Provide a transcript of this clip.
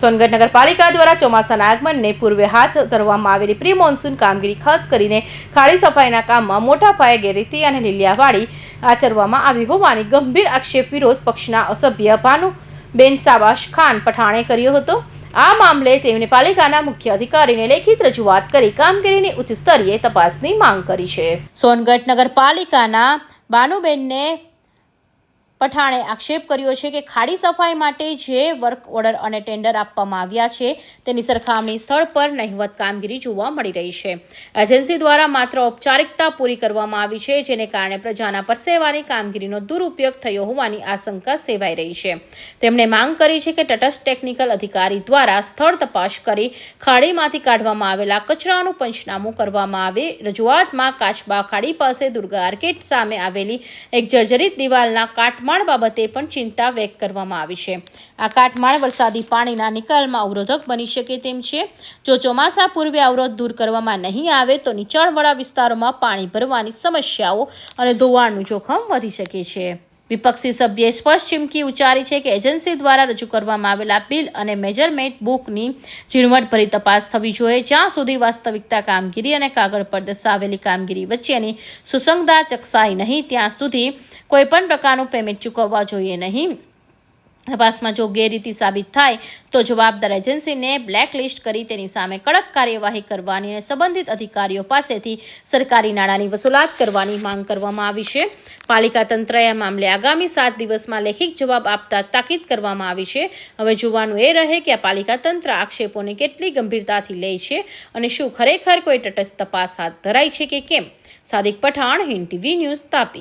સોનગઢ નગરપાલિકા દ્વારા ચોમાસાના આગમનને પૂર્વે હાથ ધરવામાં આવેલી પ્રી મોન્સૂન કામગીરી ખાસ કરીને ખાડી સફાઈના કામમાં મોટા પાયે ગેરરીતિ અને લીલિયાવાડી આચરવામાં આવી હોવાની ગંભીર આક્ષેપ વિરોધ પક્ષના સભ્ય ભાનુબેન સાબાશ ખાન પઠાણે કર્યો હતો। આ મામલે તેમણે પાલિકાના મુખ્ય અધિકારીને લેખિત રજૂઆત કરી કામગીરીની ઉચ્ચ સ્તરીય તપાસની માંગ કરી છે। સોનગઢ નગરપાલિકાના ભાનુબેનને પઠાણે આક્ષેપ કર્યો છે કે ખાડી સફાઈ માટે જે વર્ક ઓર્ડર અને ટેન્ડર આપવામાં આવ્યા છે તેની સરખામણી સ્થળ પર નહિવત કામગીરી જોવા મળી રહી છે। એજન્સી દ્વારા માત્ર ઔપચારિકતા પૂરી કરવામાં આવી છે, જેને કારણે પ્રજાના પરસેવાની કામગીરીનો દુરુપયોગ થયો હોવાની આશંકા સેવાઈ રહી છે। તેમણે માંગ કરી છે કે તટસ્થ ટેકનિકલ અધિકારી દ્વારા સ્થળ તપાસ કરી ખાડીમાંથી કાઢવામાં આવેલા કચરાનું પંચનામું કરવામાં આવે। રજૂઆતમાં કાચબા ખાડી પાસે દુર્ગા આર્કેડ સામે આવેલી એક જર્જરિત દિવાલના કાટમાળ બાબતે પણ ચિંતા વ્યક્ત કરવામાં આવી છે। આ કાટમાળ વરસાદી પાણીના નિકાલમાં અવરોધક બની શકે તેમ છે। જો ચોમાસા પૂર્વે અવરોધ દૂર કરવામાં નહીં આવે તો નીચાણવાળા વિસ્તારોમાં પાણી ભરવાની સમસ્યાઓ અને ધોવાણનું જોખમ વધી શકે છે। વિપક્ષી સભ્યએ સ્પષ્ટ ચીમકી ઉચ્ચારી છે કે એજન્સી દ્વારા રજૂ કરવામાં આવેલા બિલ અને મેજરમેન્ટ બુકની ઝીણવટભરી તપાસ થવી જોઈએ। જ્યાં સુધી વાસ્તવિકતા કામગીરી અને કાગળ પર દર્શાવેલી કામગીરી વચ્ચેની સુસંગતતા ચકાસાય નહીં ત્યાં સુધી કોઈપણ પ્રકારનું પેમેન્ટ ચૂકવવા જોઈએ નહીં। તપાસમાં જો ગેરરીતિ સાબિત થાય તો જવાબદાર એજન્સીને બ્લેકલિસ્ટ કરી તેની સામે કડક કાર્યવાહી કરવાની અને સંબંધિત અધિકારીઓ પાસેથી સરકારી નાણાંની વસૂલાત કરવાની માંગ કરવામાં આવી છે। પાલિકા તંત્રએ આ મામલે આગામી 7 દિવસમાં લેખિત જવાબ આપતા તાકીદ કરવામાં આવી છે। હવે જોવાનું એ રહે કે આ પાલિકા તંત્ર આક્ષેપોને કેટલી ગંભીરતાથી લે છે અને શું ખરેખર કોઈ તટસ્થ તપાસ હાથ ધરાઈ છે કે કેમ। Sadik Pathan, Hind TV news, Tapi.